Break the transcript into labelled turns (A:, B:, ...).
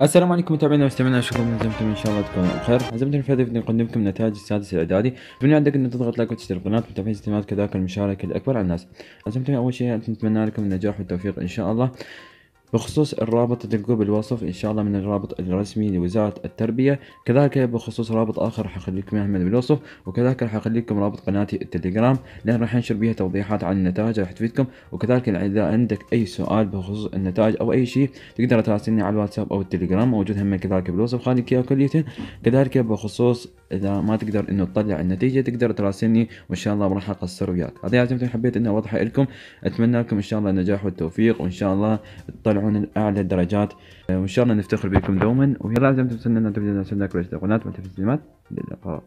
A: السلام عليكم متابعينا ومستمعينا، شكرا لكم ان شاء الله تكونوا بخير. عزمتنا في هذا الفيديو نقدم لكم نتائج السادس الاعدادي. من عندك ان تضغط لايك وتشترك القناه وتفعيل التنبيهات كذلك المشاركه الاكبر على الناس. عزمتنا اول شيء نتمنى لكم النجاح والتوفيق ان شاء الله. بخصوص الرابط تلقوه بالوصف ان شاء الله من الرابط الرسمي لوزارة التربية. كذلك بخصوص رابط اخر راح اخلي لكم اياه من بالوصف، وكذلك راح اخلي لكم رابط قناتي التليجرام لان راح انشر بها توضيحات عن النتائج راح تفيدكم. وكذلك اذا عندك اي سؤال بخصوص النتائج او اي شيء تقدر تراسلني على الواتساب او التليجرام، موجود هم كذلك بالوصف خليك اياه كليته. كذلك بخصوص اذا ما تقدر انه تطلع النتيجة تقدر تراسلني وان شاء الله راح اقصر وياك. هذه عزمتي حبيت اني اوضحها لكم. اتمنى لكم ان شاء الله النجاح والتوفيق وان شاء الله تطلعون اعلى الدرجات، وان شاء الله نفتخر بكم دوما. ويلا لازم تستنى ان تبدا نرسل لك القناه والتلفزيونات. للقاء.